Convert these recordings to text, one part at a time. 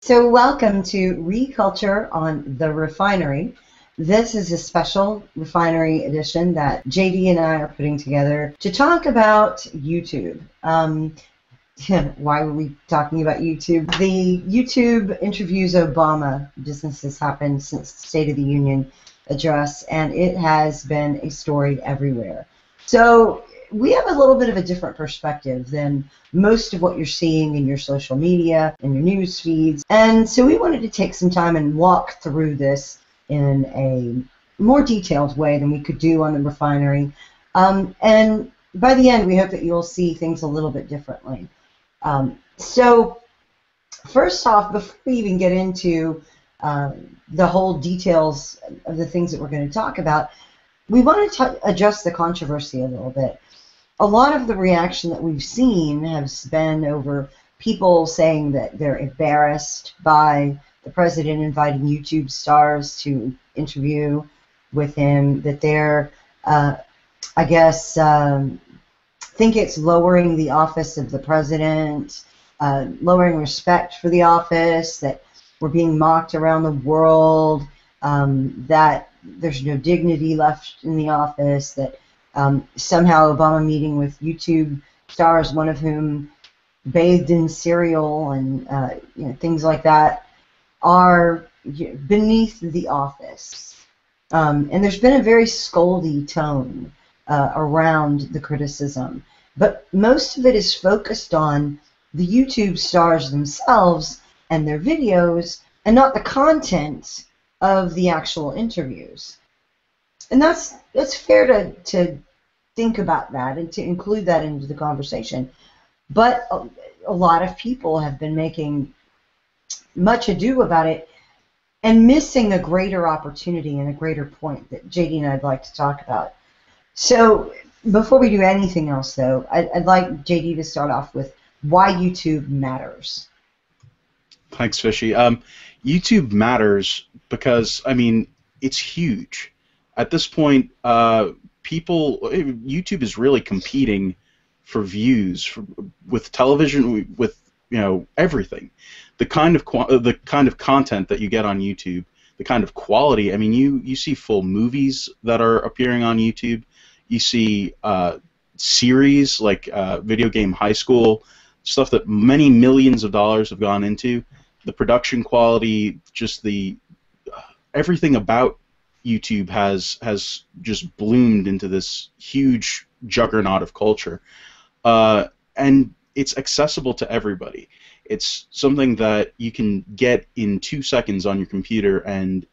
So welcome to Culture on the Refinery. This is a special refinery edition that JD and I are putting together to talk about YouTube. Why were we talking about YouTube? The YouTube interviews Obama business has happened since the State of the Union address, and it has been a story everywhere. So we have a little bit of a different perspective than most of what you're seeing in your social media and your news feeds. And so we wanted to take some time and walk through this in a more detailed way than we could do on the refinery. And by the end, we hope that you'll see things a little bit differently. So first off, before we even get into the whole details of the things that we're going to talk about, we want to address the controversy a little bit. A lot of the reaction that we've seen has been over people saying that they're embarrassed by the president inviting YouTube stars to interview with him, that they're, I guess, think it's lowering the office of the president, lowering respect for the office, that we're being mocked around the world, that there's no dignity left in the office, that somehow Obama meeting with YouTube stars, one of whom bathed in cereal and things like that, are beneath the office. And there's been a very scoldy tone around the criticism, but most of it is focused on the YouTube stars themselves and their videos, and not the content of the actual interviews. And that's fair to think about that and to include that into the conversation. But a lot of people have been making much ado about it and missing a greater opportunity and a greater point that JD and I'd like to talk about. So before we do anything else, though, I'd like JD to start off with why YouTube matters. Thanks, Fishie. YouTube matters because, it's huge. At this point, YouTube is really competing for views with television, with everything. The kind of content that you get on YouTube, the kind of quality. You see full movies that are appearing on YouTube. You see series like Video Game High School, stuff that many millions of dollars have gone into. The production quality, just everything about YouTube has just bloomed into this huge juggernaut of culture, and it's accessible to everybody. It's something that you can get in 2 seconds on your computer, and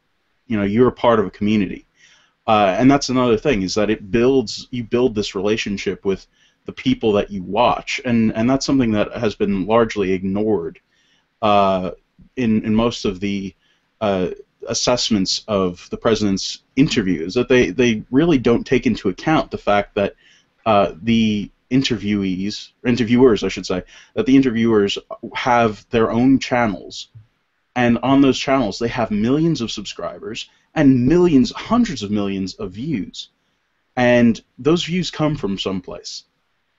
you're a part of a community. And that's another thing, is that you build this relationship with the people that you watch, and that's something that has been largely ignored in most of the assessments of the president's interviews, that they really don't take into account the fact that the interviewers, I should say, that the interviewers have their own channels, and on those channels they have millions of subscribers and millions, hundreds of millions of views, and those views come from someplace.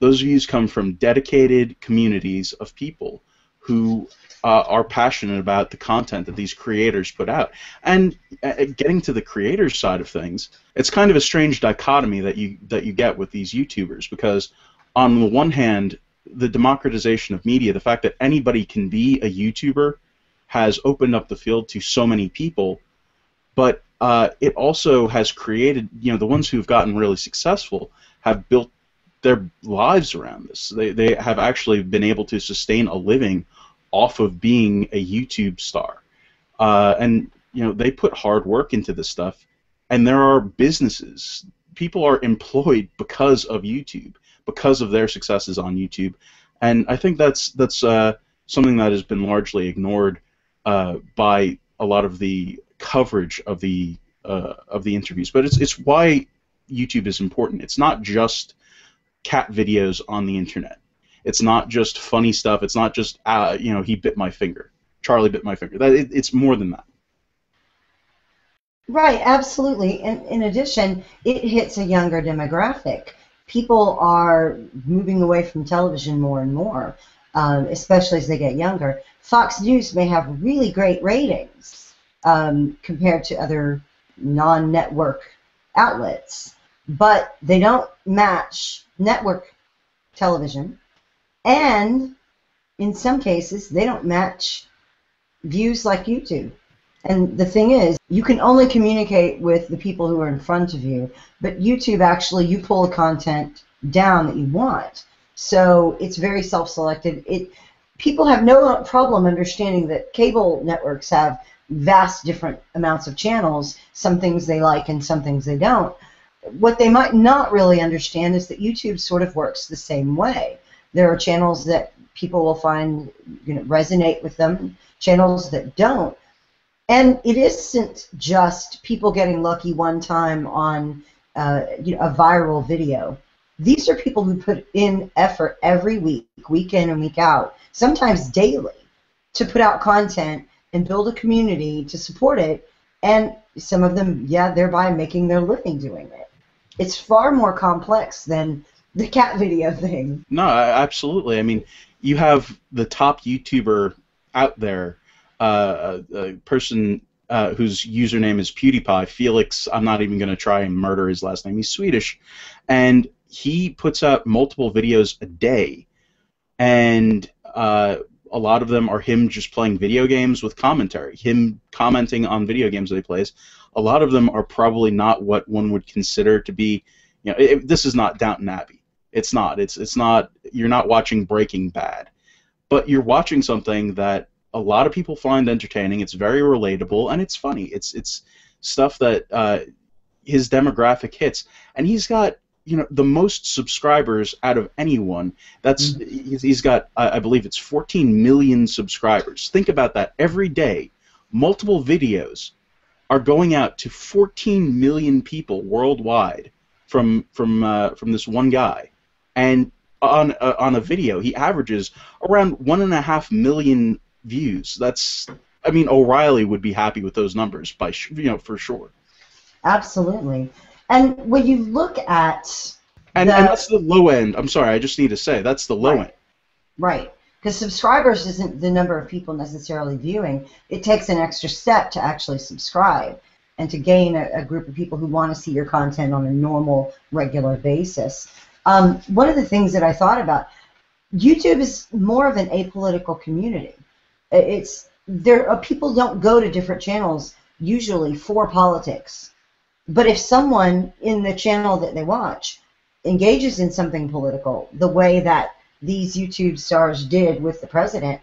Those views come from dedicated communities of people who are passionate about the content that these creators put out. And getting to the creators side of things, it's kind of a strange dichotomy that you get with these YouTubers, because on the one hand, the democratization of media, the fact that anybody can be a YouTuber, has opened up the field to so many people, but it also has created, the ones who've gotten really successful have built their lives around this. They have actually been able to sustain a living off of being a YouTube star, and they put hard work into this stuff, and there are businesses. People are employed because of YouTube, because of their successes on YouTube, and I think that's something that has been largely ignored by a lot of the coverage of the interviews. But it's why YouTube is important. It's not just cat videos on the internet. It's not just funny stuff. It's not just he bit my finger, Charlie bit my finger. It's more than that. Right, absolutely. And in addition, it hits a younger demographic. People are moving away from television more and more, especially as they get younger. Fox News may have really great ratings compared to other non-network outlets, but they don't match network television, and in some cases, they don't match views like YouTube. And the thing is, you can only communicate with the people who are in front of you, but YouTube actually, you pull the content down that you want. So it's very self-selected. People have no problem understanding that cable networks have vast different amounts of channels, some things they like and some things they don't. What they might not really understand is that YouTube sort of works the same way. There are channels that people will find resonate with them, channels that don't. And it isn't just people getting lucky one time on a viral video. These are people who put in effort every week, week in and week out, sometimes daily, to put out content and build a community to support it. And some of them, thereby making their living doing it. It's far more complex than the cat video thing. No, absolutely. I mean, you have the top YouTuber out there, a person whose username is PewDiePie, Felix. I'm not even going to try and murder his last name. He's Swedish, and he puts out multiple videos a day, and a lot of them are him just playing video games with commentary, him commenting on video games that he plays. A lot of them are probably not what one would consider to be, this is not Downton Abbey. It's not. It's not. You're not watching Breaking Bad, but you're watching something that a lot of people find entertaining. It's very relatable and it's funny. It's stuff that his demographic hits, and he's got the most subscribers out of anyone. He's got I believe it's 14 million subscribers. Think about that. Every day, multiple videos are going out to 14 million people worldwide from this one guy, and on a video he averages around 1.5 million views. O'Reilly would be happy with those numbers for sure. Absolutely. And when you look at and that's the low end. I'm sorry, I just need to say that's the low end. Right. Because subscribers isn't the number of people necessarily viewing. It takes an extra step to actually subscribe and to gain a group of people who want to see your content on a normal, regular basis. One of the things that I thought about, YouTube is more of an apolitical community. People don't go to different channels usually for politics. But if someone in the channel that they watch engages in something political, the way that these YouTube stars did with the president,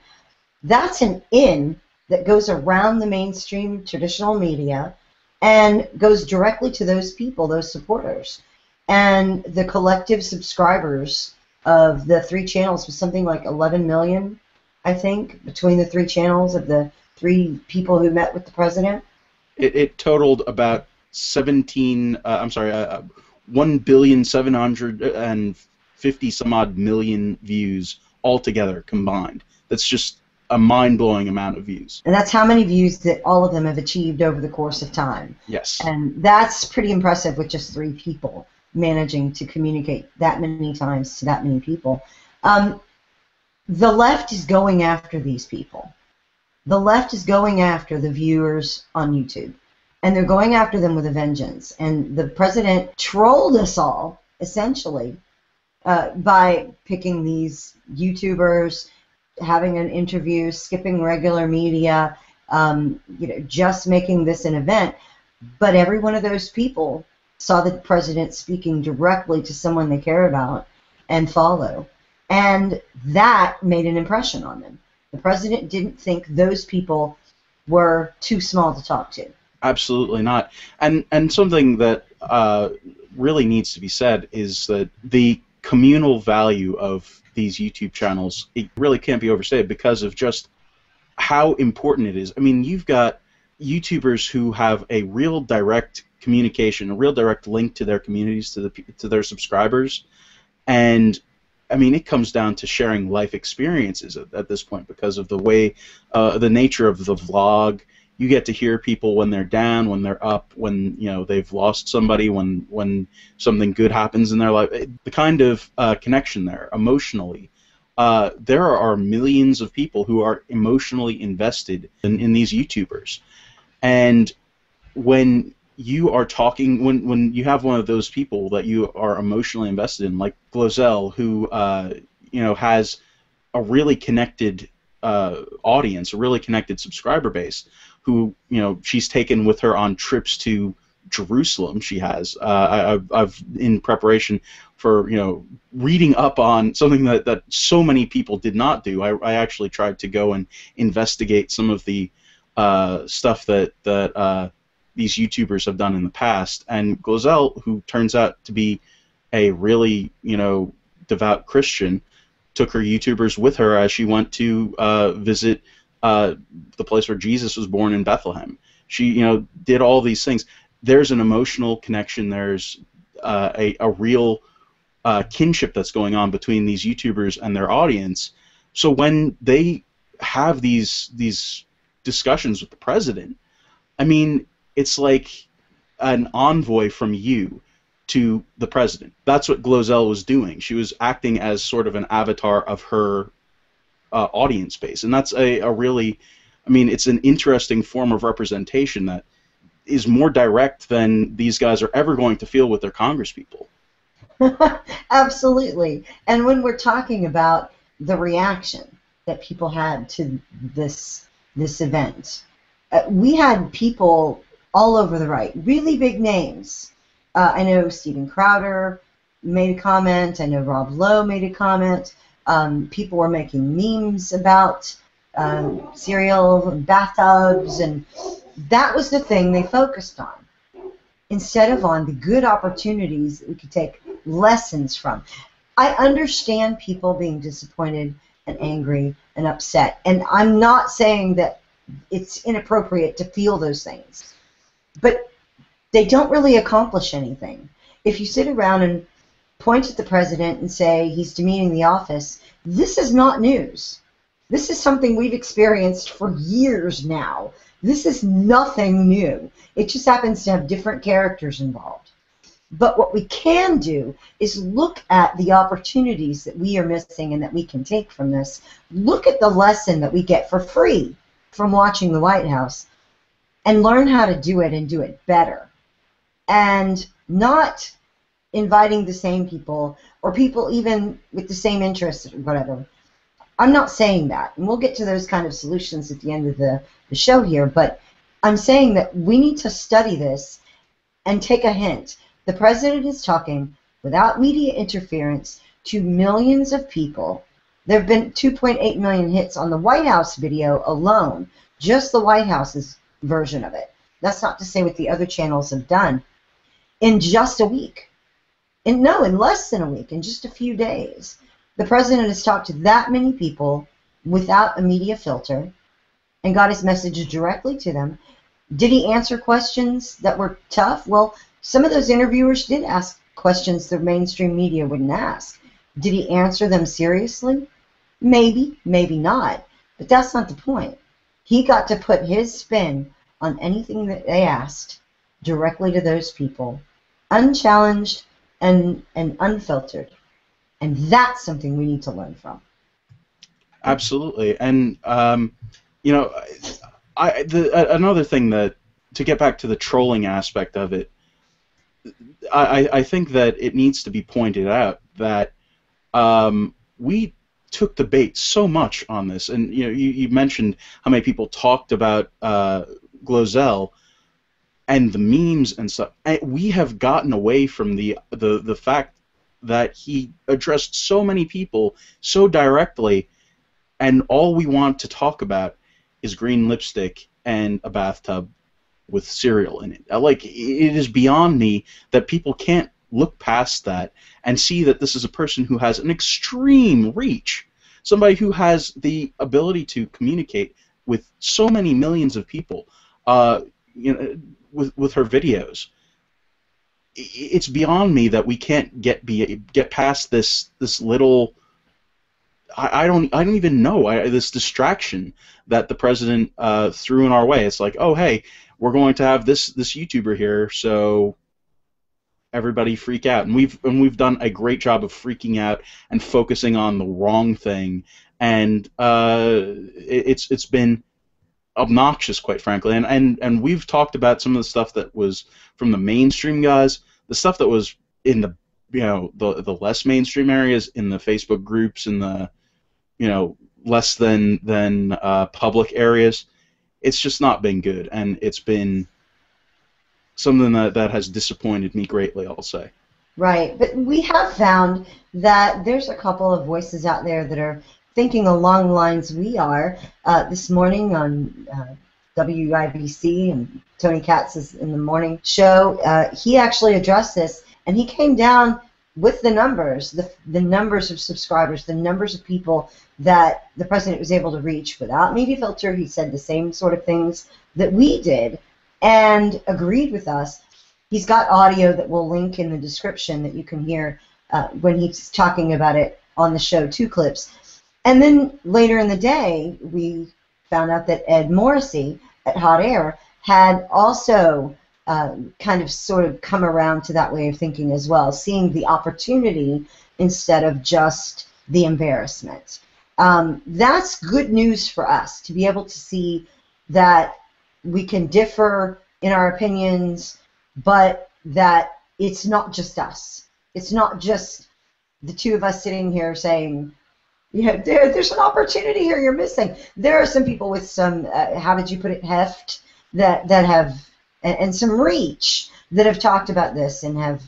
that's an in that goes around the mainstream traditional media and goes directly to those people, those supporters. And the collective subscribers of the three channels was something like 11 million, I think, between the three channels of the three people who met with the president. It totaled about 1,750 some odd million views altogether combined. That's just a mind-blowing amount of views. And that's how many views that all of them have achieved over the course of time. Yes. And that's pretty impressive with just three people managing to communicate that many times to that many people. The left is going after these people. The left is going after the viewers on YouTube. And they're going after them with a vengeance. And the president trolled us all, essentially, by picking these YouTubers, having an interview, skipping regular media, just making this an event. But every one of those people saw the president speaking directly to someone they care about and follow. And that made an impression on them. The president didn't think those people were too small to talk to. Absolutely not. And something that really needs to be said is that the communal value of these YouTube channels, it really can't be overstated because of just how important it is. I mean, you've got YouTubers who have a real direct communication, a real direct link to their communities, to their subscribers, and I mean, it comes down to sharing life experiences at this point because of the way, the nature of the vlog. You get to hear people when they're down, when they're up, when they've lost somebody, when something good happens in their life. The kind of connection there emotionally there are millions of people who are emotionally invested in these YouTubers. And when you are talking, when you have one of those people that you are emotionally invested in, like Glozell, who has a really connected audience, a really connected subscriber base, who she's taken with her on trips to Jerusalem. She has. I've in preparation for reading up on something that so many people did not do. I actually tried to go and investigate some of the stuff that these YouTubers have done in the past, and Glozell, who turns out to be a really devout Christian, took her YouTubers with her as she went to visit the place where Jesus was born in Bethlehem. She did all these things. There's an emotional connection. There's a real kinship that's going on between these YouTubers and their audience. So when they have these discussions with the president, I mean, it's like an envoy from you to the president. That's what Glozell was doing. She was acting as sort of an avatar of her audience base, and that's a really, I mean, it's an interesting form of representation that is more direct than these guys are ever going to feel with their congresspeople. Absolutely. And when we're talking about the reaction that people had to this event, we had people all over the right, really big names. I know Steven Crowder made a comment. I know Rob Lowe made a comment. People were making memes about cereal and bathtubs, and that was the thing they focused on, instead of on the good opportunities that we could take lessons from. I understand people being disappointed and angry and upset, and I'm not saying that it's inappropriate to feel those things, but they don't really accomplish anything. If you sit around and point at the president and say he's demeaning the office, this is not news. This is something we've experienced for years now. This is nothing new. It just happens to have different characters involved. But what we can do is look at the opportunities that we are missing and that we can take from this. Look at the lesson that we get for free from watching the White House and learn how to do it and do it better. And not inviting the same people or people even with the same interests or whatever. I'm not saying that, and we'll get to those kind of solutions at the end of the show here, but I'm saying that we need to study this and take a hint. The president is talking without media interference to millions of people. There have been 2.8 million hits on the White House video alone, just the White House's version of it. That's not to say what the other channels have done. In just a week. In less than a week, in just a few days. The president has talked to that many people without a media filter and got his message directly to them. Did he answer questions that were tough? Well, some of those interviewers did ask questions the mainstream media wouldn't ask. Did he answer them seriously? Maybe, maybe not. But that's not the point. He got to put his spin on anything that they asked directly to those people, unchallenged and unfiltered. And that's something we need to learn from. Absolutely. And, another thing that, to get back to the trolling aspect of it, I think that it needs to be pointed out that we took the bait so much on this. And, you mentioned how many people talked about Glozell and the memes and stuff. And we have gotten away from the fact that he addressed so many people so directly, and all we want to talk about is green lipstick and a bathtub with cereal in it. Like, it is beyond me that people can't look past that and see that this is a person who has an extreme reach, somebody who has the ability to communicate with so many millions of people, with her videos. It's beyond me that we can't get past this little. I don't even know this distraction that the president threw in our way. It's like, oh hey, we're going to have this YouTuber here, so everybody freak out, and we've done a great job of freaking out and focusing on the wrong thing, and it's been obnoxious, quite frankly. And we've talked about some of the stuff that was from the mainstream guys, the stuff that was in the the less mainstream areas, in the Facebook groups, in the less than public areas. It's just not been good, and it's been something that has disappointed me greatly, I'll say. Right, but we have found that there's a couple of voices out there that are thinking along the lines we are. This morning on WIBC, and Tony Katz is in the morning show, he actually addressed this, and he came down with the numbers, the numbers of subscribers, the numbers of people that the president was able to reach without media filter. He said the same sort of things that we did and agreed with us. He's got audio that we'll link in the description that you can hear when he's talking about it on the show, 2 clips. And then later in the day, we found out that Ed Morrissey at Hot Air had also kind of sort of come around to that way of thinking as well, seeing the opportunity instead of just the embarrassment. That's good news for us, to be able to see that we can differ in our opinions, but that it's not just us. It's not just the 2 of us sitting here saying, there's an opportunity here you're missing. There are some people with some, how did you put it, heft, that have, and some reach, that have talked about this and have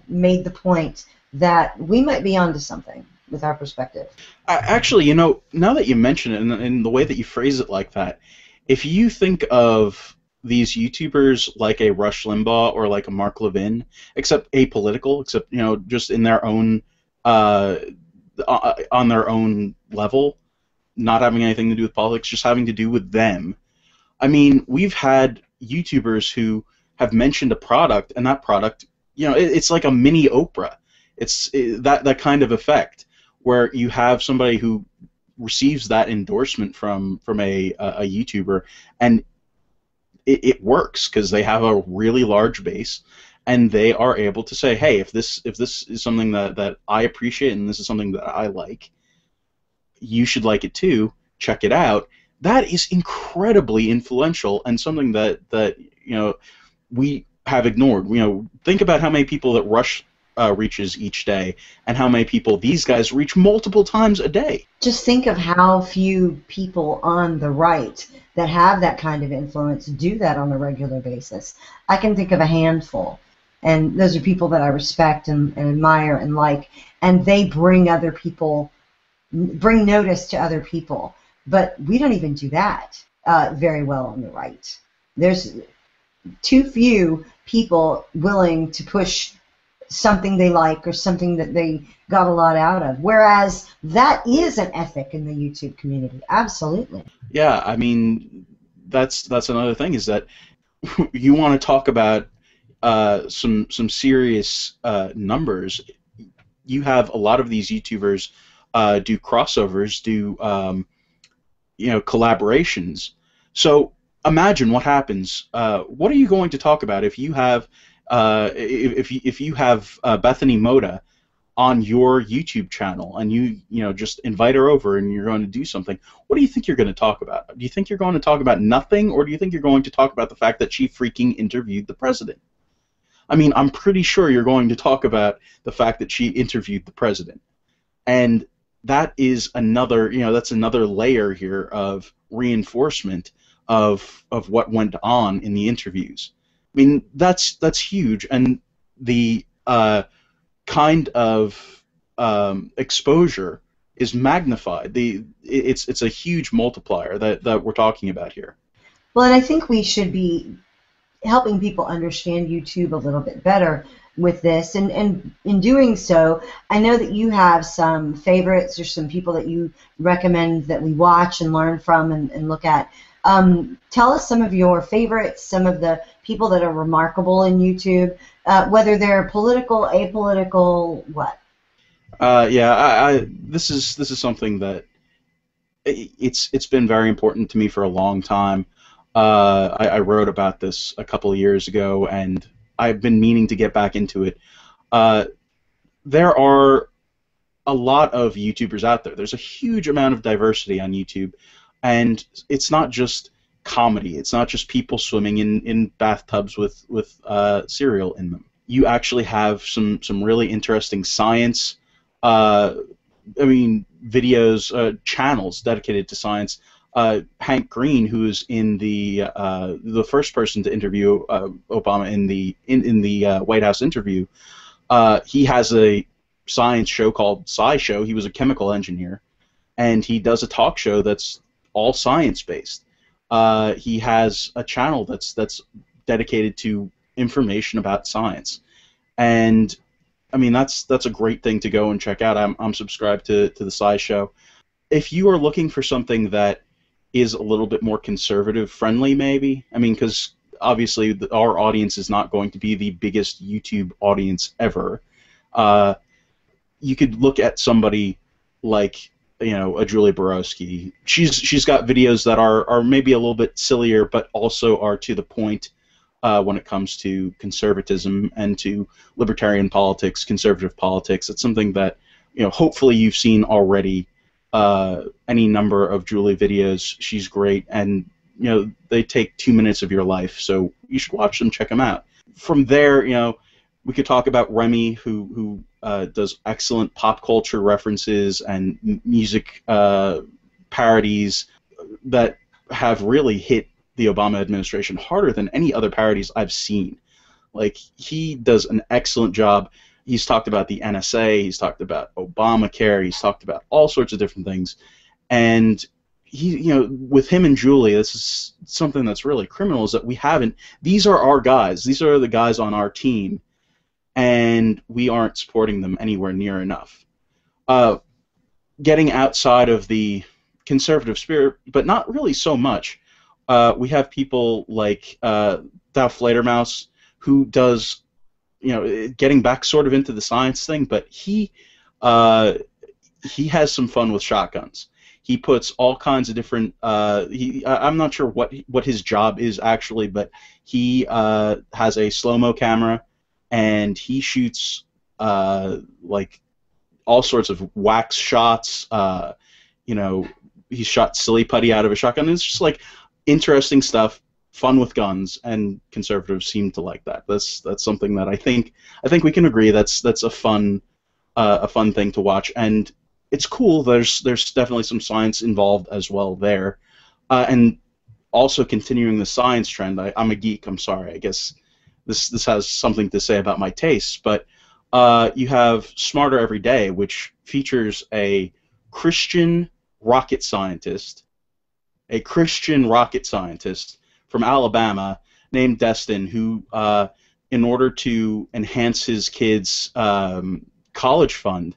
made the point that we might be onto something with our perspective. Actually, now that you mention it, and the way that you phrase it like that, if you think of these YouTubers like a Rush Limbaugh or like a Mark Levin, except apolitical, except just in their own on their own level, not having anything to do with politics, just having to do with them. I mean, we've had YouTubers who have mentioned a product, and that product, it's like a mini Oprah. It's that kind of effect, where you have somebody who receives that endorsement from a YouTuber, and it works because they have a really large base, and they are able to say, hey, if this is something that I appreciate and this is something that I like, you should like it too. Check it out. That is incredibly influential, and something that we have ignored. Think about how many people that Rush reaches each day, and how many people these guys reach multiple times a day. Just think of how few people on the right that have that kind of influence do that on a regular basis. I can think of a handful, and those are people that I respect and admire and like, and they bring notice to other people. But we don't even do that very well on the right. There's too few people willing to push something they like or something that they got a lot out of, whereas that is an ethic in the YouTube community. Absolutely. Yeah, I mean, that's another thing, is that you want to talk about some serious numbers. You have a lot of these YouTubers do crossovers, do collaborations. So imagine what happens. What are you going to talk about if you have if you have Bethany Moda on your YouTube channel, and you just invite her over and you're going to do something? What do you think you're going to talk about? Do you think you're going to talk about nothing, or do you think you're going to talk about the fact that she freaking interviewed the president? I mean, I'm pretty sure you're going to talk about the fact that she interviewed the president. And that is another, that's another layer here of reinforcement of what went on in the interviews. I mean, that's huge, and the kind of exposure is magnified. It's a huge multiplier that we're talking about here. Well, and I think we should be helping people understand YouTube a little bit better with this, and in doing so, I know that you have some favorites or some people that you recommend that we watch and learn from and look at. Tell us some of your favorites, some of the people that are remarkable in YouTube, whether they're political, apolitical, what? Yeah, this is something that it's been very important to me for a long time. I wrote about this a couple of years ago, and I've been meaning to get back into it. Uh, there are a lot of YouTubers out there. There's a huge amount of diversity on YouTube, and it's not just comedy. It's not just people swimming in bathtubs with cereal in them. You actually have some really interesting science. Uh, Videos, channels dedicated to science. Hank Green, who is in the first person to interview Obama in the White House interview, he has a science show called SciShow. He was a chemical engineer, and he does a talk show that's all science based. He has a channel that's dedicated to information about science, and I mean that's a great thing to go and check out. I'm subscribed to the SciShow. If you are looking for something that is a little bit more conservative friendly, maybe, I mean, because obviously our audience is not going to be the biggest YouTube audience ever. You could look at somebody like, a Julie Borowski. She's got videos that are maybe a little bit sillier, but also are to the point when it comes to conservatism and to libertarian politics, conservative politics. It's something that hopefully you've seen already. Any number of Julie videos. She's great, and they take 2 minutes of your life, so you should watch them, check them out. From there, we could talk about Remy, who does excellent pop culture references and music parodies that have really hit the Obama administration harder than any other parodies I've seen. Like, he does an excellent job. He's talked about the NSA, he's talked about Obamacare, he's talked about all sorts of different things, and with him and Julie, this is something that's really criminal, is that we haven't. These are our guys. These are the guys on our team, and we aren't supporting them anywhere near enough. Getting outside of the conservative spirit, but not really so much. We have people like Dow Flatermouse, who does, getting back sort of into the science thing, but he has some fun with shotguns. He puts all kinds of different. I'm not sure what his job is actually, but he has a slow-mo camera, and he shoots like all sorts of wax shots. He shot silly putty out of a shotgun. It's just like interesting stuff. Fun with guns, and conservatives seem to like that. That's something that I think we can agree that's a fun thing to watch, and it's cool. There's definitely some science involved as well there, and also continuing the science trend. I'm a geek. I'm sorry. I guess this has something to say about my tastes, but you have Smarter Every Day, which features a Christian rocket scientist from Alabama named Destin, who, in order to enhance his kids' college fund,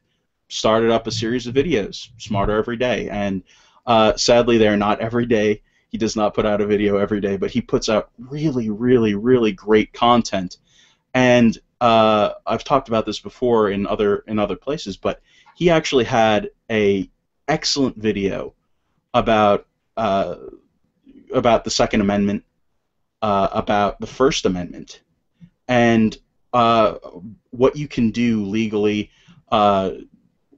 started up a series of videos, Smarter Every Day. And sadly, they're not every day. He does not put out a video every day, but he puts out really, really, really great content. And I've talked about this before in other places, but he actually had a excellent video about the Second Amendment, about the First Amendment, and what you can do legally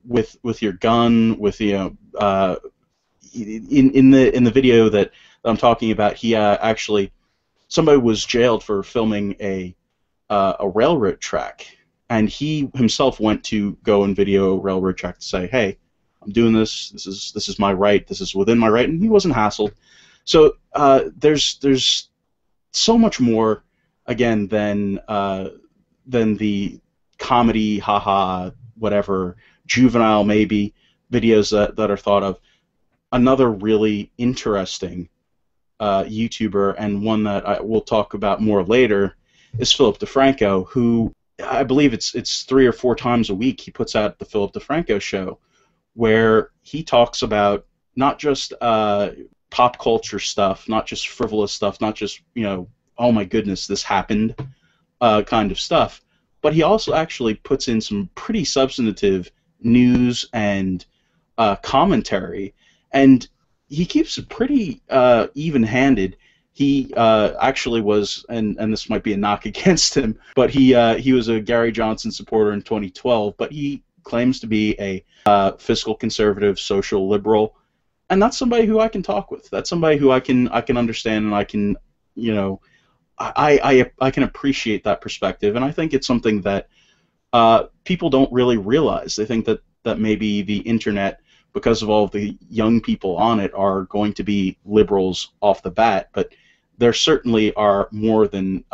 with your gun. With in the video that I'm talking about, he actually, somebody was jailed for filming a railroad track, and he himself went to go and video a railroad track to say, hey, I'm doing this. This is my right. This is within my right, and he wasn't hassled. So there's so much more, again, than the comedy, haha, whatever, juvenile maybe videos that are thought of. Another really interesting YouTuber, and one that I will talk about more later, is Philip DeFranco, who I believe it's 3 or 4 times a week he puts out the Philip DeFranco Show, where he talks about not just pop culture stuff, not just frivolous stuff, not just, oh my goodness, this happened kind of stuff, but he also actually puts in some pretty substantive news and commentary, and he keeps it pretty even-handed. He actually was, and this might be a knock against him, but he was a Gary Johnson supporter in 2012, but he claims to be a fiscal conservative, social liberal, and that's somebody who I can talk with. That's somebody who I can understand, and I can, you know, I can appreciate that perspective, and I think it's something that people don't really realize. They think that maybe the internet, because of all of the young people on it, are going to be liberals off the bat, but there certainly are more than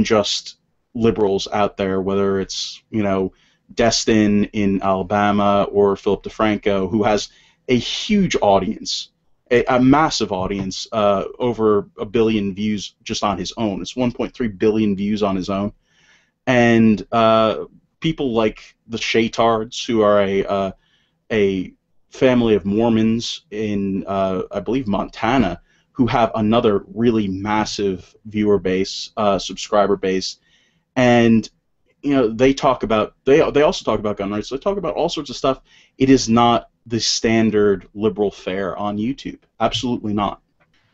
just liberals out there, whether it's, you know, Destin in Alabama or Philip DeFranco, who has a huge audience, a massive audience, over 1 billion views just on his own. It's 1.3 billion views on his own. And people like the Shaytards, who are a family of Mormons in, I believe, Montana, who have another really massive viewer base, subscriber base, and you know they also talk about gun rights. They talk about all sorts of stuff. It is not the standard liberal fare on YouTube. Absolutely not.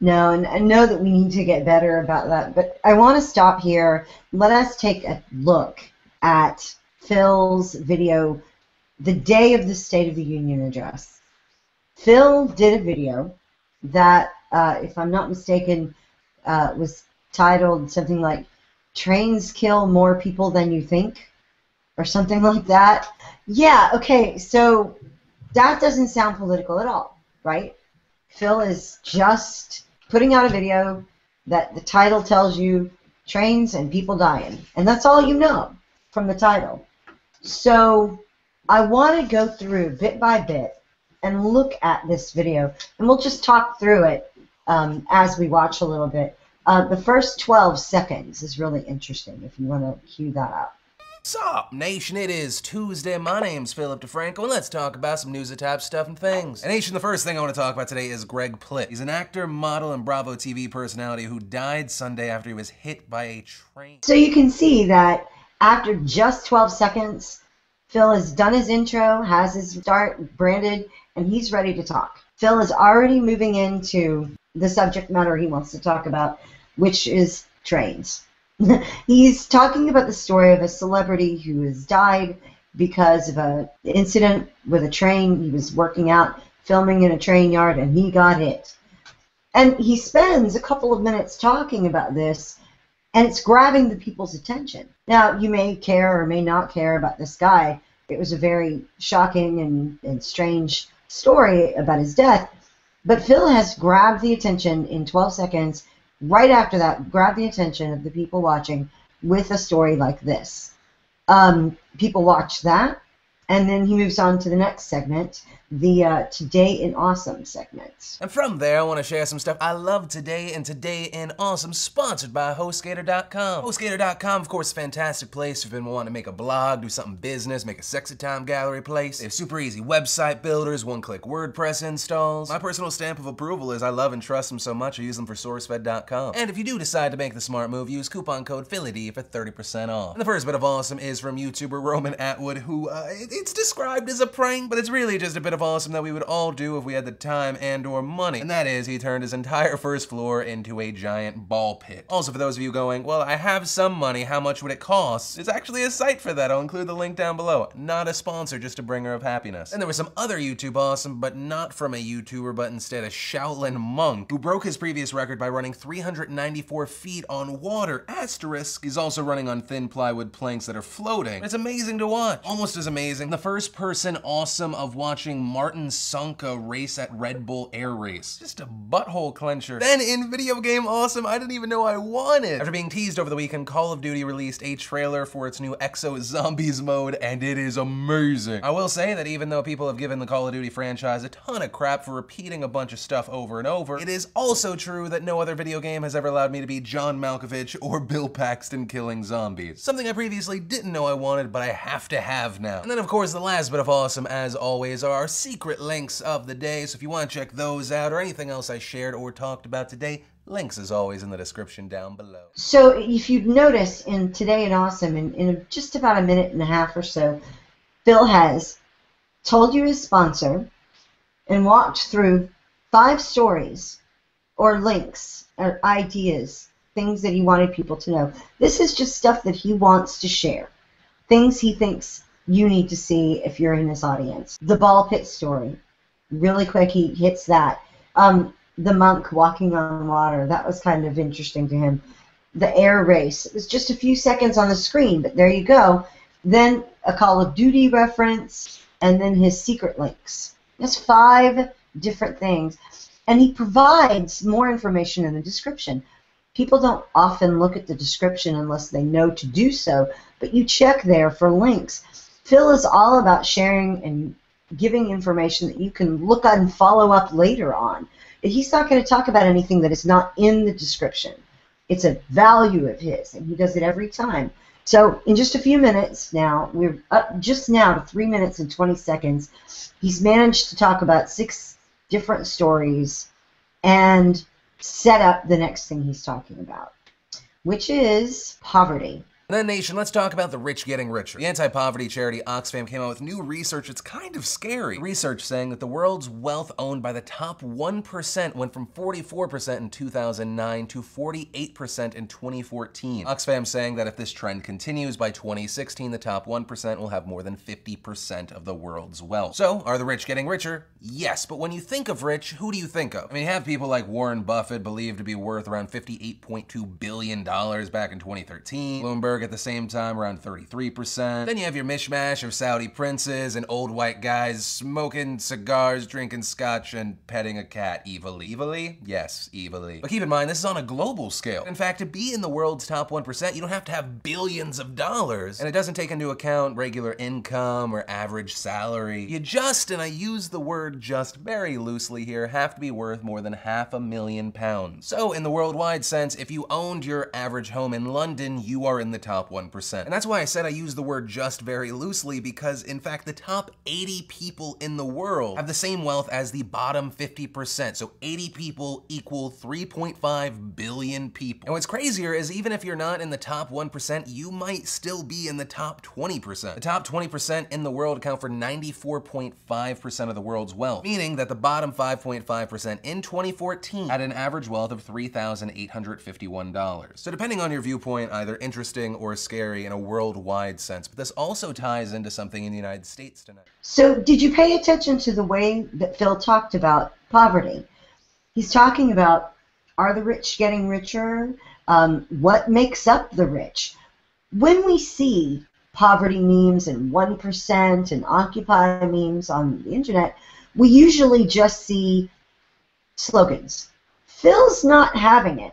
No, and I know that we need to get better about that, but I want to stop here. Let us take a look at Phil's video the day of the State of the Union address. Phil did a video that, if I'm not mistaken, was titled something like "Trains Kill More People Than You Think," or something like that. Yeah, okay, so that doesn't sound political at all, right? Phil is just putting out a video that the title tells you trains and people dying, and that's all you know from the title. So I want to go through bit by bit and look at this video, and we'll just talk through it as we watch a little bit. The first 12 seconds is really interesting if you want to cue that up. Sup, nation, it is Tuesday. My name's Philip DeFranco, and let's talk about some news type stuff and things. And nation, the first thing I want to talk about today is Greg Plitt. He's an actor, model, and Bravo TV personality who died Sunday after he was hit by a train. So you can see that after just 12 seconds, Phil has done his intro, has his start branded, and he's ready to talk. Phil is already moving into the subject matter he wants to talk about, which is trains. He's talking about the story of a celebrity who has died because of an incident with a train. He was working out, filming in a train yard, and he got hit. And he spends a couple of minutes talking about this, and it's grabbing the people's attention. Now, you may care or may not care about this guy. It was a very shocking and strange story about his death. But Phil has grabbed the attention in 12 seconds. Right after that, grab the attention of the people watching with a story like this. People watch that, and then he moves on to the next segment, the Today in Awesome segment. And from there, I want to share some stuff I love today, and Today in Awesome, sponsored by HostGator.com. HostGator.com, of course, a fantastic place if you've been wanting to make a blog, do something business, make a sexy time gallery place. They have super easy website builders, one-click WordPress installs. My personal stamp of approval is I love and trust them so much I use them for SourceFed.com. And if you do decide to make the smart move, use coupon code PhillyD for 30% off. And the first bit of awesome is from YouTuber Roman Atwood, who, it's described as a prank, but it's really just a bit of awesome that we would all do if we had the time and or money. And that is, he turned his entire first floor into a giant ball pit. Also, for those of you going, well, I have some money, how much would it cost? There's actually a site for that. I'll include the link down below. Not a sponsor, just a bringer of happiness. And there was some other YouTube awesome, but not from a YouTuber, but instead a Shaolin monk, who broke his previous record by running 394 feet on water. Asterisk, he's also running on thin plywood planks that are floating. It's amazing to watch. Almost as amazing, the first person awesome of watching Martin Sonka race at Red Bull Air Race. Just a butthole clencher. Then in video game awesome, I didn't even know I wanted. After being teased over the weekend, Call of Duty released a trailer for its new Exo Zombies mode, and it is amazing. I will say that even though people have given the Call of Duty franchise a ton of crap for repeating a bunch of stuff over and over, it is also true that no other video game has ever allowed me to be John Malkovich or Bill Paxton killing zombies. Something I previously didn't know I wanted, but I have to have now. And then of course the last bit of awesome, as always, are our secret links of the day, so if you want to check those out or anything else I shared or talked about today, links as always in the description down below. So if you've noticed in Today in Awesome, in just about a minute and a half or so, Phil has told you his sponsor and walked through 5 stories or links or ideas, things that he wanted people to know. This is just stuff that he wants to share, things he thinks you need to see if you're in his audience. The ball pit story, really quick, he hits that. The monk walking on water, that was kind of interesting to him. The air race, it was just a few seconds on the screen, but there you go. Then a Call of Duty reference, and then his secret links. That's 5 different things. And he provides more information in the description. People don't often look at the description unless they know to do so, but you check there for links. Phil is all about sharing and giving information that you can look at and follow up later on. He's not going to talk about anything that is not in the description. It's a value of his, and he does it every time. So in just a few minutes now, we're up just now to 3 minutes and 20 seconds. He's managed to talk about 6 different stories and set up the next thing he's talking about, which is poverty. And then, nation, let's talk about the rich getting richer. The anti-poverty charity Oxfam came out with new research. It's kind of scary. Research saying that the world's wealth owned by the top 1% went from 44% in 2009 to 48% in 2014. Oxfam saying that if this trend continues, by 2016, the top 1% will have more than 50% of the world's wealth. So, are the rich getting richer? Yes, but when you think of rich, who do you think of? I mean, you have people like Warren Buffett, believed to be worth around $58.2 billion back in 2013. Bloomberg at the same time around 33%. Then you have your mishmash of Saudi princes and old white guys smoking cigars, drinking scotch, and petting a cat evilly. Evilly? Yes, evilly. But keep in mind, this is on a global scale. In fact, to be in the world's top 1%, you don't have to have billions of dollars. And it doesn't take into account regular income or average salary. You just, and I use the word just very loosely here, have to be worth more than £500,000. So in the worldwide sense, if you owned your average home in London, you are in the top 1%. And that's why I said I use the word just very loosely, because in fact the top 80 people in the world have the same wealth as the bottom 50%. So 80 people equal 3.5 billion people. And what's crazier is even if you're not in the top 1%, you might still be in the top 20%. The top 20% in the world account for 94.5% of the world's wealth, meaning that the bottom 5.5% in 2014 had an average wealth of $3,851. So depending on your viewpoint, either interesting or scary in a worldwide sense, but this also ties into something in the United States tonight. So did you pay attention to the way that Phil talked about poverty? He's talking about, are the rich getting richer? What makes up the rich? When we see poverty memes and 1% and Occupy memes on the internet, we usually just see slogans. Phil's not having it.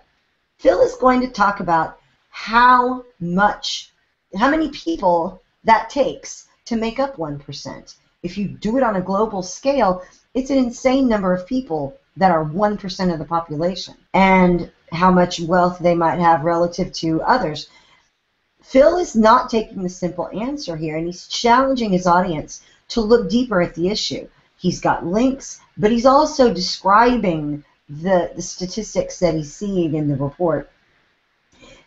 Phil is going to talk about how many people that takes to make up 1%. If you do it on a global scale, it's an insane number of people that are 1% of the population, and how much wealth they might have relative to others. Phil is not taking the simple answer here, and he's challenging his audience to look deeper at the issue. He's got links, but he's also describing the statistics that he's seeing in the report.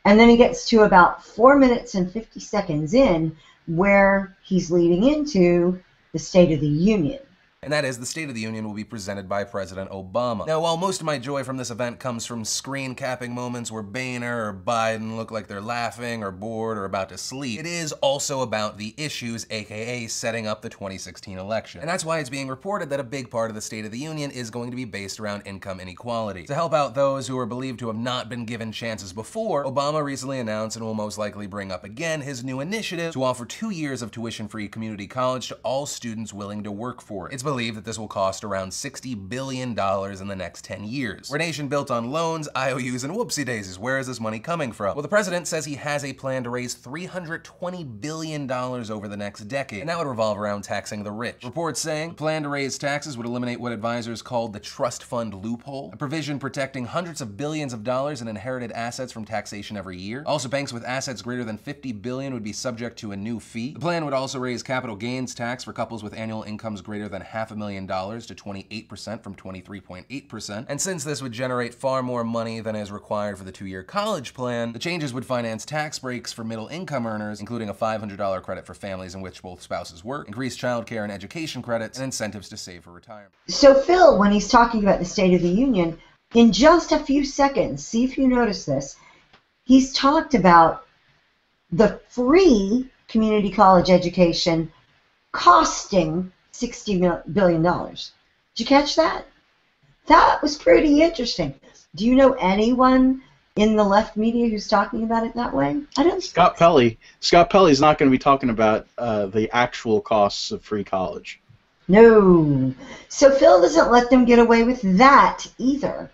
And then he gets to about 4 minutes and 50 seconds in, where he's leading into the State of the Union. And that is, the State of the Union will be presented by President Obama. Now, while most of my joy from this event comes from screen capping moments where Boehner or Biden look like they're laughing or bored or about to sleep, it is also about the issues, aka setting up the 2016 election. And that's why it's being reported that a big part of the State of the Union is going to be based around income inequality. To help out those who are believed to have not been given chances before, Obama recently announced, and will most likely bring up again, his new initiative to offer 2 years of tuition-free community college to all students willing to work for it. It's believe that this will cost around $60 billion in the next 10 years. We're a nation built on loans, IOUs, and whoopsie daisies. Where is this money coming from? Well, the president says he has a plan to raise $320 billion over the next decade, and that would revolve around taxing the rich. Reports saying the plan to raise taxes would eliminate what advisors called the trust fund loophole, a provision protecting hundreds of billions of dollars in inherited assets from taxation every year. Also, banks with assets greater than $50 billion would be subject to a new fee. The plan would also raise capital gains tax for couples with annual incomes greater than $500,000 to 28% from 23.8%. And since this would generate far more money than is required for the 2-year college plan, the changes would finance tax breaks for middle income earners, including a $500 credit for families in which both spouses work, increased child care and education credits, and incentives to save for retirement. So Phil, when he's talking about the State of the Union, In just a few seconds, see if you notice this, he's talked about the free community college education costing $60 billion. Did you catch that? That was pretty interesting. Do you know anyone in the left media who's talking about it that way? I don't. Scott Pelley. Scott Pelley's not going to be talking about the actual costs of free college. No. So Phil doesn't let them get away with that either.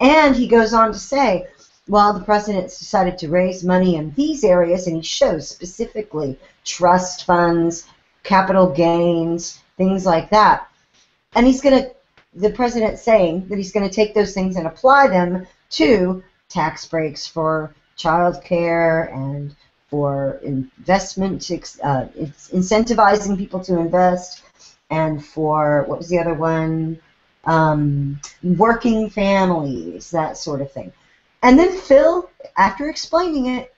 And he goes on to say, well, the president's decided to raise money in these areas, and he shows specifically trust funds, capital gains, things like that. And the president's saying that he's going to take those things and apply them to tax breaks for child care and for investment, incentivizing people to invest, and for, what was the other one? Working families, that sort of thing. And then Phil, after explaining it,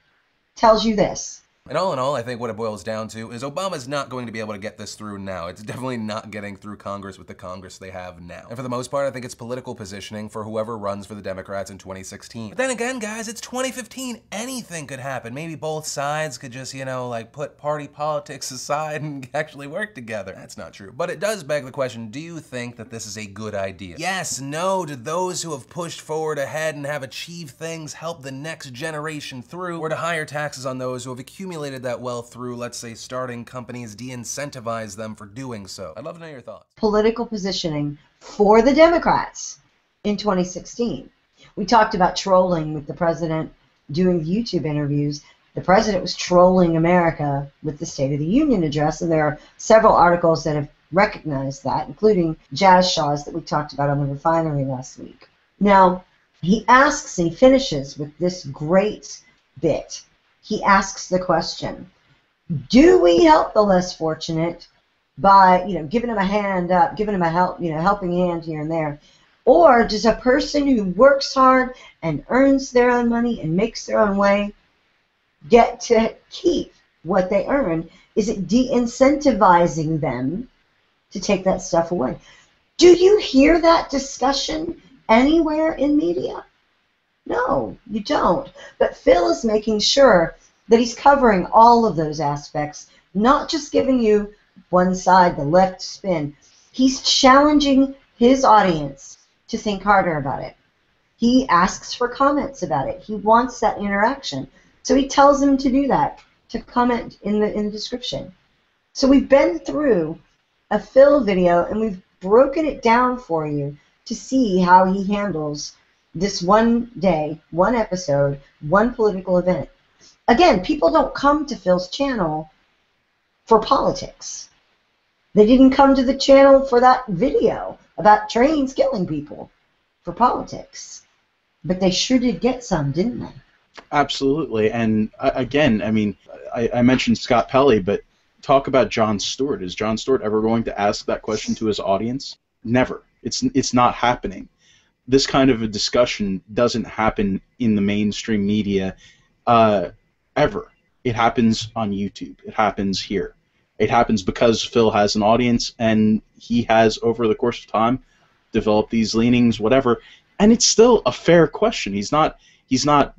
tells you this. And all in all, I think what it boils down to is Obama's not going to be able to get this through now. It's definitely not getting through Congress with the Congress they have now. And for the most part, I think it's political positioning for whoever runs for the Democrats in 2016. But then again, guys, it's 2015. Anything could happen. Maybe both sides could just, like put party politics aside and actually work together. That's not true. But it does beg the question, do you think that this is a good idea? Yes, no, do those who have pushed forward ahead and have achieved things help the next generation through, or to higher taxes on those who have accumulated that wealth through, let's say, starting companies, de-incentivize them for doing so? I'd love to know your thoughts. Political positioning for the Democrats in 2016. We talked about trolling with the president doing YouTube interviews. The president was trolling America with the State of the Union address, and there are several articles that have recognized that, including Jazz Shaw's that we talked about on the refinery last week. Now, he asks and he finishes with this great bit. He asks the question, do we help the less fortunate by, giving them a hand up, giving them a helping hand here and there? Or does a person who works hard and earns their own money and makes their own way get to keep what they earn? Is it de-incentivizing them to take that stuff away? Do you hear that discussion anywhere in media? No, you don't. But Phil is making sure that he's covering all of those aspects, not just giving you one side, the left spin. He's challenging his audience to think harder about it. He asks for comments about it. He wants that interaction. So he tells them to do that, to comment in the description. So we've been through a Phil video, and we've broken it down for you to see how he handles this one day, one episode, one political event. Again, people don't come to Phil's channel for politics. They didn't come to the channel for that video about trains killing people for politics. But they sure did get some, didn't they? Absolutely. And again, I mentioned Scott Pelley, but talk about Jon Stewart. Is Jon Stewart ever going to ask that question to his audience? Never. It's not happening. This kind of a discussion doesn't happen in the mainstream media ever. It happens on YouTube. It happens here. It happens because Phil has an audience, and he has, over the course of time, developed these leanings, whatever. And it's still a fair question. He's not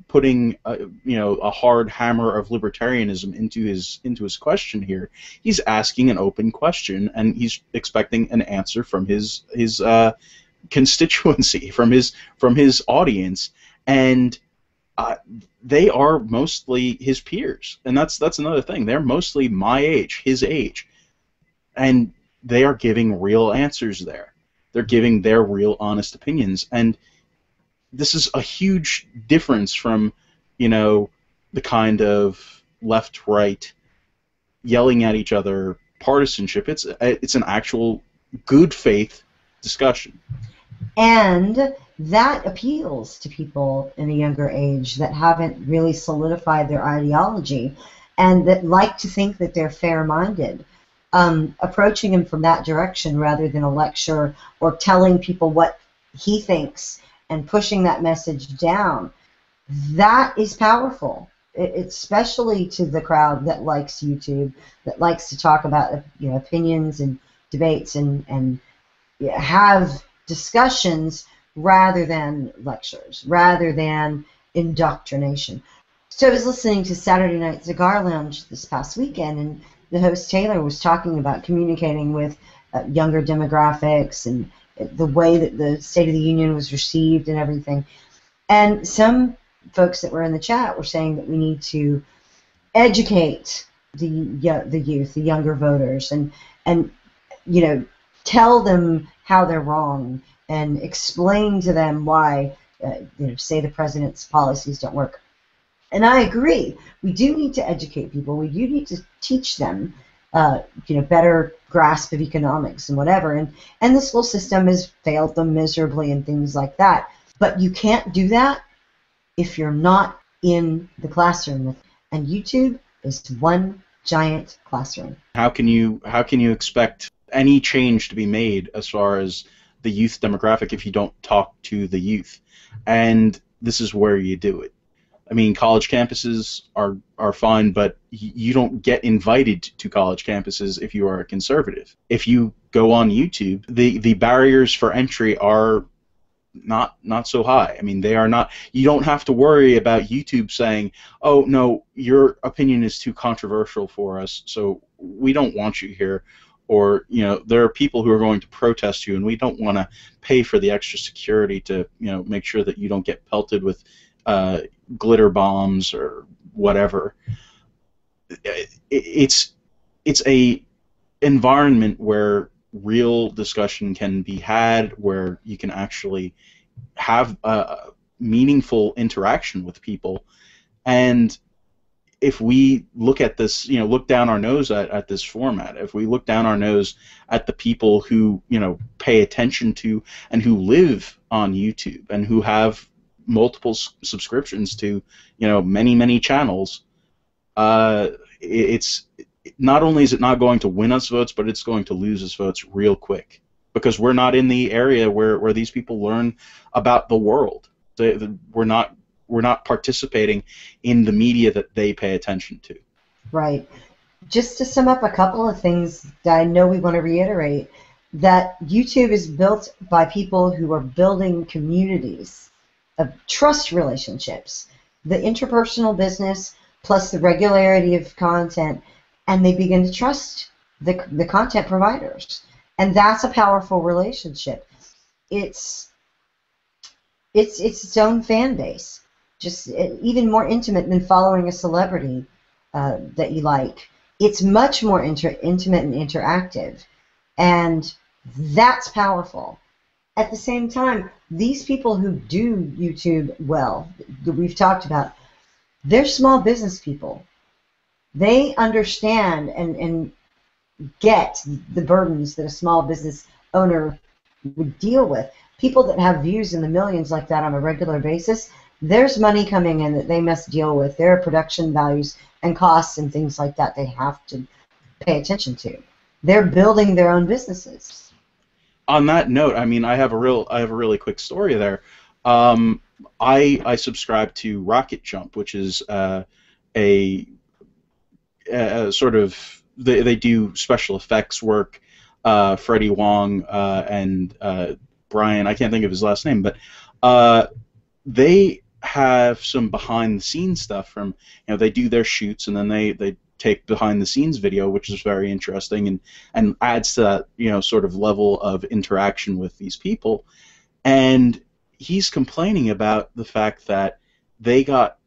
putting a hard hammer of libertarianism into his question here. He's asking an open question, and he's expecting an answer from his constituency, from his audience, and they are mostly his peers, and that's another thing. They're mostly my age, his age, and they are giving real answers there. They're giving their real, honest opinions, and this is a huge difference from, the kind of left-right yelling at each other partisanship. It's an actual good faith discussion. And that appeals to people in a younger age that haven't really solidified their ideology and that like to think that they're fair-minded. Approaching him from that direction rather than a lecture or telling people what he thinks and pushing that message down, that is powerful, especially to the crowd that likes YouTube, that likes to talk about opinions and debates and have discussions rather than lectures, rather than indoctrination. So I was listening to Saturday Night Cigar Lounge this past weekend, and the host Taylor was talking about communicating with younger demographics and the way that the State of the Union was received and everything. And some folks that were in the chat were saying that we need to educate the youth, the younger voters, and tell them how they're wrong and explain to them why say the president's policies don't work. And I agree. We do need to educate people. We do need to teach them, better grasp of economics and whatever. And the school system has failed them miserably and things like that. But you can't do that if you're not in the classroom. And YouTube is one giant classroom. How can you expect any change to be made as far as the youth demographic if you don't talk to the youth? And this is where you do it. I mean, college campuses are fine, but you don't get invited to college campuses if you are a conservative. If you go on YouTube, the barriers for entry are not so high. I mean, they are not. You don't have to worry about YouTube saying, "Oh no, your opinion is too controversial for us, so we don't want you here." Or, there are people who are going to protest you, and we don't want to pay for the extra security to, make sure that you don't get pelted with glitter bombs or whatever. It's a environment where real discussion can be had, where you can actually have a meaningful interaction with people. And if we look at this, look down our nose at this format, if we look down our nose at the people who, pay attention to and who live on YouTube and who have multiple subscriptions to, many channels, it's not only is it not going to win us votes, but it's going to lose us votes real quick, because we're not in the area where these people learn about the world. We're not participating in the media that they pay attention to. Right. Just to sum up a couple of things that I know we want to reiterate, that YouTube is built by people who are building communities of trust relationships, the interpersonal business plus the regularity of content, and they begin to trust the content providers. And that's a powerful relationship. It's its own fan base, just even more intimate than following a celebrity that you like. It's much more intimate and interactive, and that's powerful. At the same time, these people who do YouTube well, that we've talked about, they're small business people. They understand and get the burdens that a small business owner would deal with. People that have views in the millions like that on a regular basis, there's money coming in that they must deal with. There are production values and costs and things like that they have to pay attention to. They're building their own businesses. On that note, I mean, I have a really quick story there. I subscribe to Rocket Jump, which is a sort of they do special effects work. Freddie Wong and Brian, I can't think of his last name, but they have some behind-the-scenes stuff from, they do their shoots and then they take behind-the-scenes video, which is very interesting and adds to that, sort of level of interaction with these people. And he's complaining about the fact that they got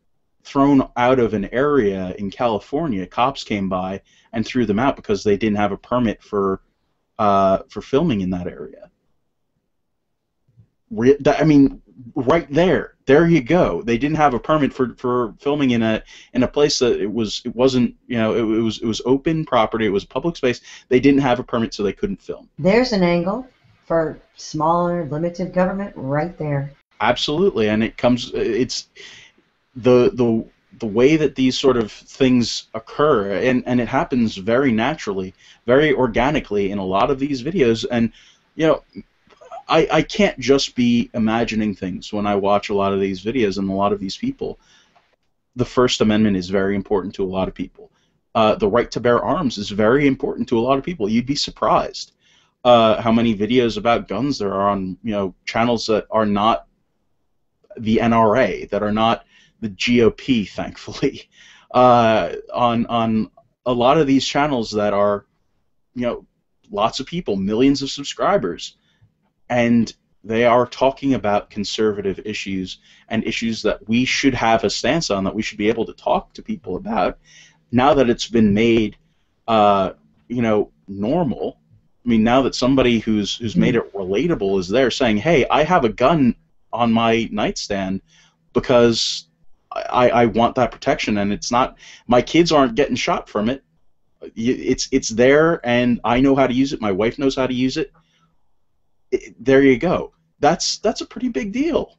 thrown out of an area in California. Cops came by and threw them out because they didn't have a permit for filming in that area. I mean, right there you go. They didn't have a permit for filming in a place that it wasn't, it was open property. It was public space. They didn't have a permit, so they couldn't film. There's an angle for smaller, limited government right there. Absolutely, and it's the way that these sort of things occur, and it happens very naturally, very organically in a lot of these videos. And I can't just be imagining things when I watch a lot of these videos and a lot of these people. The First Amendment is very important to a lot of people. The right to bear arms is very important to a lot of people. You'd be surprised. how many videos about guns there are on, channels that are not the NRA, that are not the GOP, thankfully, on a lot of these channels that are, lots of people, millions of subscribers, and they are talking about conservative issues and issues that we should have a stance on, that we should be able to talk to people about. Now that it's been made, normal. I mean, now that somebody who's made it relatable is there saying, "Hey, I have a gun on my nightstand because I want that protection, and it's not, my kids aren't getting shot from it. It's there, and I know how to use it. My wife knows how to use it. There you go. That's a pretty big deal."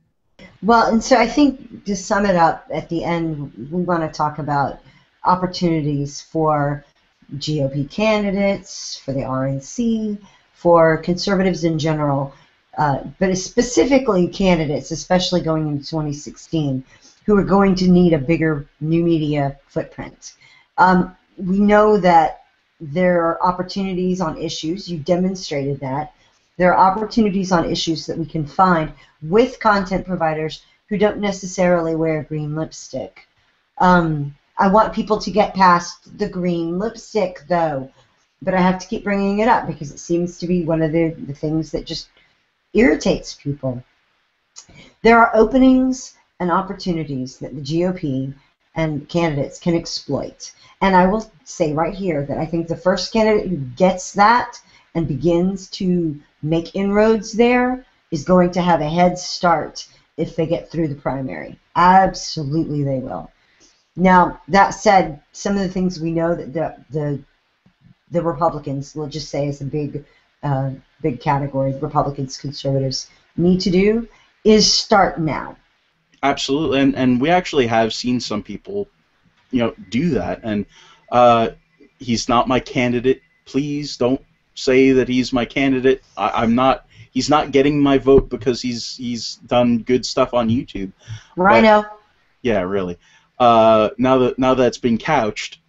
Well, and so I think to sum it up at the end, we want to talk about opportunities for GOP candidates, for the RNC, for conservatives in general, but specifically candidates, especially going into 2016, who are going to need a bigger new media footprint. We know that there are opportunities on issues. You demonstrated that. There are opportunities on issues that we can find with content providers who don't necessarily wear green lipstick. I want people to get past the green lipstick, though, but I have to keep bringing it up because it seems to be one of the things that just irritates people. There are openings and opportunities that the GOP and candidates can exploit. And I will say right here that I think the first candidate who gets that and begins to make inroads there is going to have a head start if they get through the primary. Absolutely they will. Now, that said, some of the things we know that the Republicans, we'll just say as a big category, Republicans, conservatives, need to do is start now. Absolutely, and we actually have seen some people, do that. And he's not my candidate. Please don't say that he's my candidate. I'm not. He's not getting my vote because he's done good stuff on YouTube. Rhino. But, yeah, really. Now that it's been couched,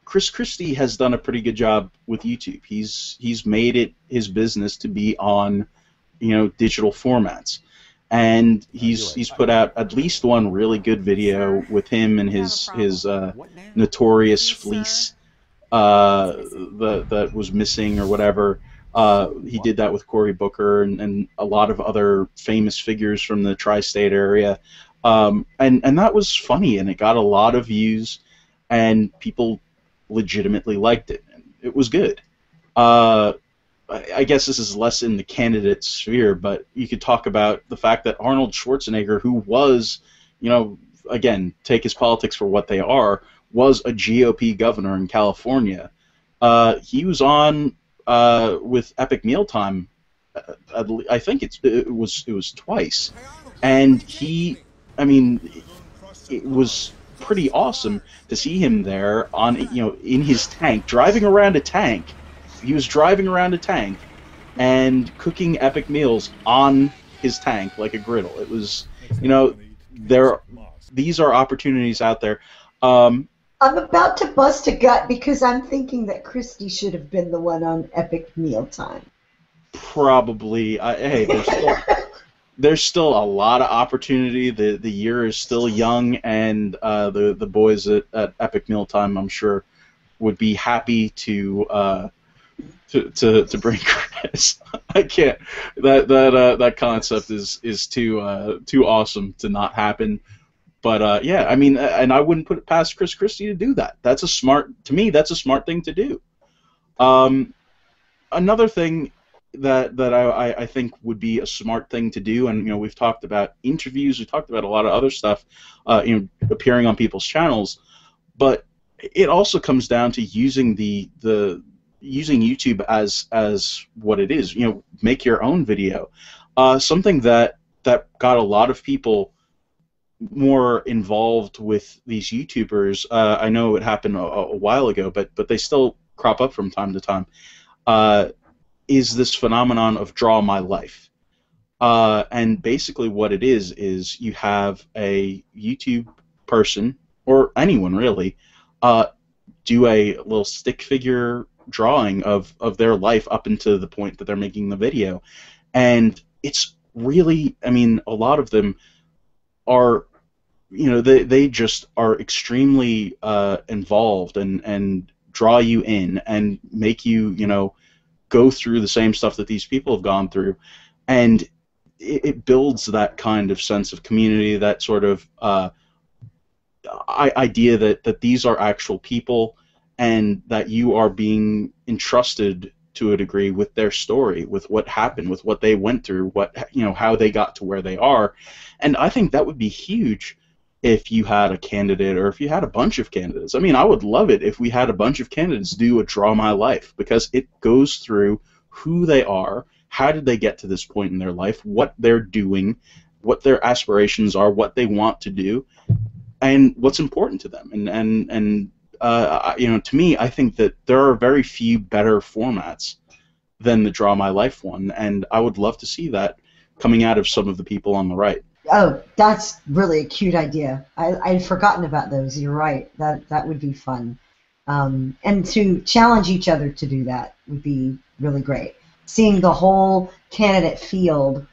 Chris Christie has done a pretty good job with YouTube. He's made it his business to be on, digital formats, and he's put out at least one really good video with him and his notorious fleece that was missing or whatever. He did that with Cory Booker and a lot of other famous figures from the tri-state area. And that was funny, and it got a lot of views, and people legitimately liked it. It was good. I guess this is less in the candidate sphere, but you could talk about the fact that Arnold Schwarzenegger, who was, again, take his politics for what they are, was a GOP governor in California. He was on with Epic Mealtime. I think it was twice, and it was pretty awesome to see him there on, in his tank, driving around a tank. He was driving around a tank and cooking epic meals on his tank like a griddle. It was, these are opportunities out there. I'm about to bust a gut because I'm thinking that Christie should have been the one on Epic Mealtime. Probably. Hey, there's still a lot of opportunity. The year is still young, and the boys at Epic Mealtime, I'm sure, would be happy to bring Chris. I can't. That concept is too awesome to not happen. But yeah, and I wouldn't put it past Chris Christie to do that. That's a smart thing to do. Another thing that I think would be a smart thing to do, and we've talked about interviews, we talked about a lot of other stuff, appearing on people's channels, but it also comes down to using using YouTube as what it is. Make your own video. Something that got a lot of people more involved with these YouTubers. I know it happened a while ago, but they still crop up from time to time. Is this phenomenon of Draw My Life. And basically what it is you have a YouTube person, or anyone really, do a little stick figure drawing of their life up until the point that they're making the video. And it's really, I mean, a lot of them are, they just are extremely involved and draw you in and make you, go through the same stuff that these people have gone through. And it builds that kind of sense of community, that sort of idea that these are actual people and that you are being entrusted to a degree with their story, with what happened, with what they went through, how they got to where they are. And I think that would be huge if you had a candidate, or if you had a bunch of candidates. I mean, I would love it if we had a bunch of candidates do a Draw My Life, because it goes through who they are, how did they get to this point in their life, what they're doing, what their aspirations are, what they want to do, and what's important to them. And to me, I think that there are very few better formats than the Draw My Life one, and I would love to see that coming out of some of the people on the right. Oh, that's really a cute idea. I'd forgotten about those. You're right. That would be fun. And to challenge each other to do that would be really great. Seeing the whole candidate field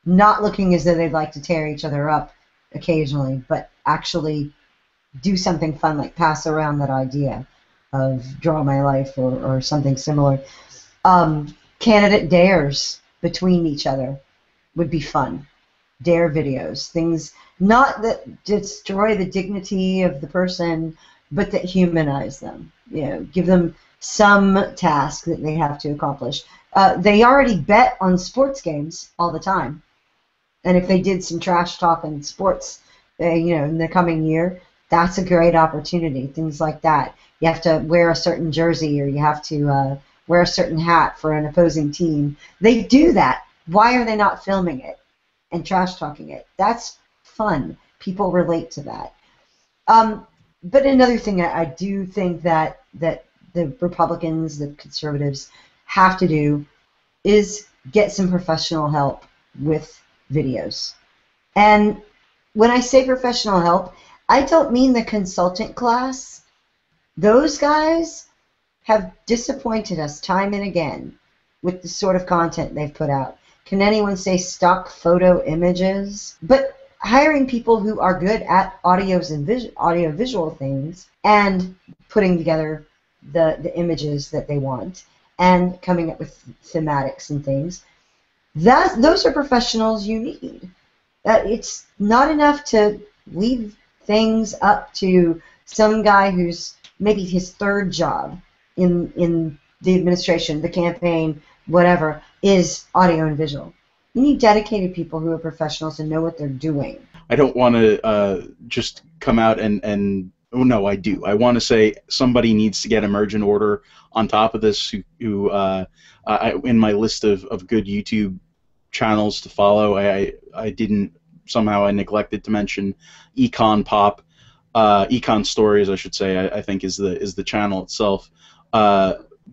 not looking as though they'd like to tear each other up occasionally, but actually do something fun, like pass around that idea of Draw My Life or something similar. Candidate dares between each other would be fun. Dare videos, things not that destroy the dignity of the person, but that humanize them. Give them some task that they have to accomplish. They already bet on sports games all the time, and if they did some trash talk in sports, in the coming year, that's a great opportunity. Things like that. You have to wear a certain jersey, or you have to wear a certain hat for an opposing team. They do that. Why are they not filming it and trash talking it? That's fun. People relate to that. But another thing I do think that the Republicans, the conservatives, have to do is get some professional help with videos. And when I say professional help, I don't mean the consultant class. Those guys have disappointed us time and again with the sort of content they've put out. Can anyone say stock photo images? But hiring people who are good at audio-visual things and putting together the images that they want and coming up with thematics and things, those are professionals you need. It's not enough to leave things up to some guy who's maybe his third job in the administration, the campaign, whatever, is audio and visual. You need dedicated people who are professionals and know what they're doing. I don't want to just come out and oh no, I do. I want to say somebody needs to get Emergent Order on top of this. Who in my list of good YouTube channels to follow, I didn't, somehow I neglected to mention Econ Pop, Econ Stories, I should say. I think is the channel itself.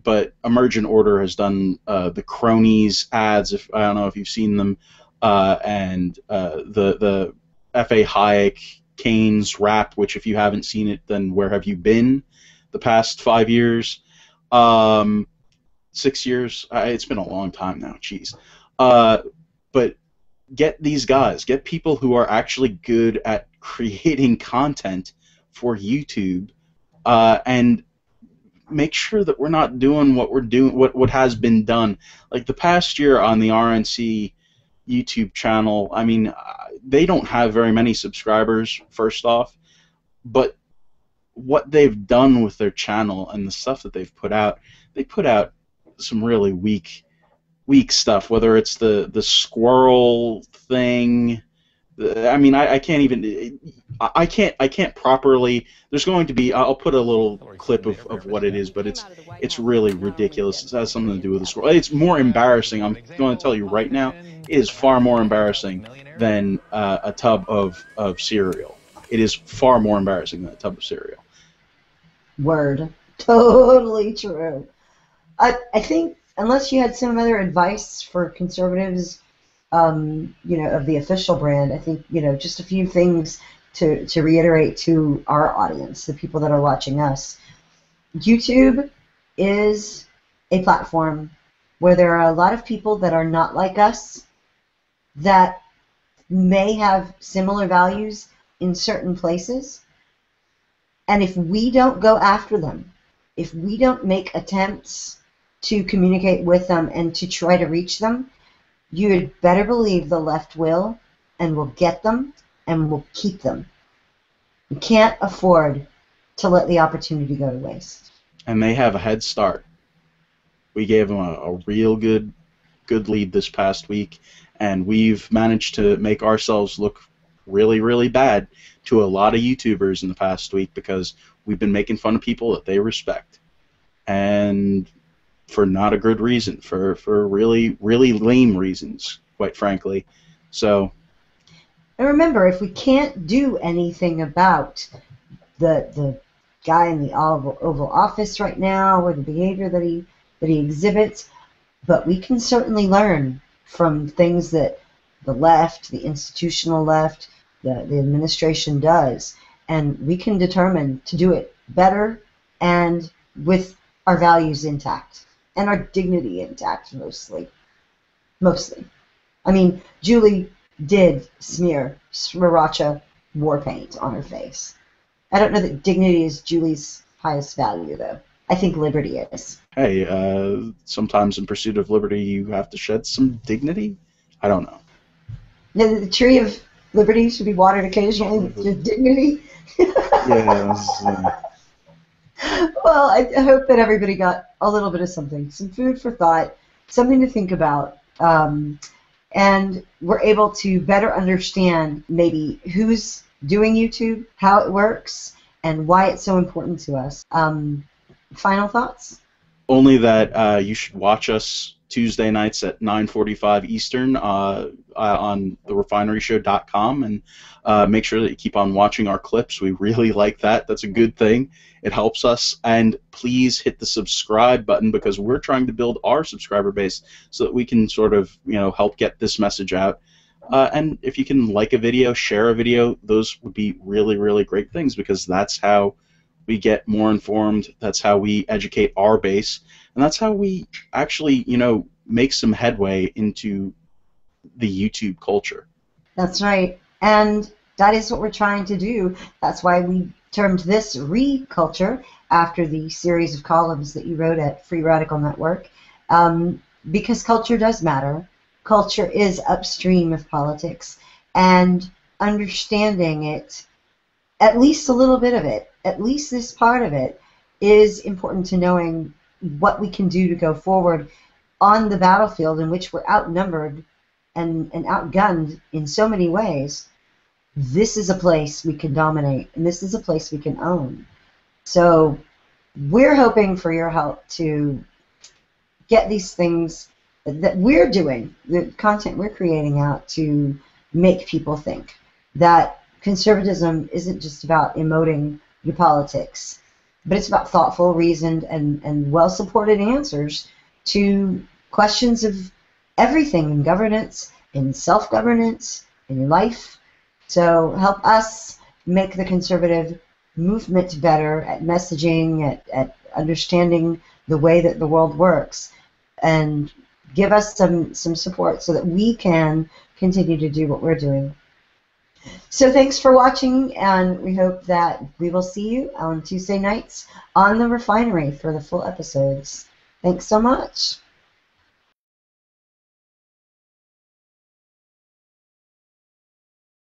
But Emergent Order has done the Cronies ads. I don't know if you've seen them, and the F.A. Hayek Keynes rap, which if you haven't seen it, then where have you been the past 5 years? 6 years? It's been a long time now, jeez. But get these guys, get people who are actually good at creating content for YouTube, and make sure that we're not doing what has been done. Like the past year on the RNC YouTube channel, I mean, they don't have very many subscribers, first off, but what they've done with their channel and the stuff that they've put out, they put out some really weak stuff, whether it's the squirrel thing. I mean, I can't even, I can't properly, there's going to be, I'll put a little clip of what it is, but it's really ridiculous. It has something to do with the squirrel. It's more embarrassing, I'm going to tell you right now, it is far more embarrassing than a tub of cereal. It is far more embarrassing than a tub of cereal. Word. Totally true. I think, unless you had some other advice for conservatives, of the official brand, I think, just a few things to reiterate to our audience, the people that are watching us. YouTube is a platform where there are a lot of people that are not like us, that may have similar values in certain places. And if we don't go after them, if we don't make attempts to communicate with them and to try to reach them, you'd better believe the left will, and will get them, and will keep them. We can't afford to let the opportunity go to waste. And they have a head start. We gave them a real good lead this past week, and we've managed to make ourselves look really, really bad to a lot of YouTubers in the past week because we've been making fun of people that they respect. And for not a good reason, for really, really lame reasons, quite frankly. So. And remember, if we can't do anything about the guy in the Oval Office right now, or the behavior that he exhibits, but we can certainly learn from things that the left, the institutional left, the administration does, and we can determine to do it better and with our values intact and our dignity intact, mostly. I mean, Julie did smear sriracha war paint on her face. I don't know that dignity is Julie's highest value, though. I think liberty is. Hey, sometimes in pursuit of liberty you have to shed some dignity? I don't know. The tree of liberty should be watered occasionally with your dignity. Yeah. Well, I hope that everybody got a little bit of something, some food for thought, something to think about, and we're able to better understand maybe who's doing YouTube, how it works, and why it's so important to us. Final thoughts? Only that you should watch us Tuesday nights at 9:45 Eastern on therefineryshow.com, and make sure that you keep on watching our clips. We really like that. That's a good thing. It helps us. And please hit the subscribe button, because we're trying to build our subscriber base so that we can sort of, help get this message out. And if you can like a video, share a video, those would be really, really great things, because that's how we get more informed, that's how we educate our base, and that's how we actually, make some headway into the YouTube culture. That's right. And that is what we're trying to do. That's why we termed this Re-Culture, after the series of columns that you wrote at Free Radical Network, because culture does matter. Culture is upstream of politics, and understanding it, at least a little bit of it, at least this part of it, is important to knowing what we can do to go forward on the battlefield, in which we're outnumbered and outgunned in so many ways. This is a place we can dominate, and this is a place we can own. So we're hoping for your help to get these things that we're doing, the content we're creating out, to make people think that conservatism isn't just about emoting your politics, but it's about thoughtful, reasoned, and well-supported answers to questions of everything in governance, in self-governance, in life. So help us make the conservative movement better at messaging, at understanding the way that the world works, and give us some support so that we can continue to do what we're doing. So thanks for watching, and we hope that we will see you on Tuesday nights on The Refinery for the full episodes. Thanks so much.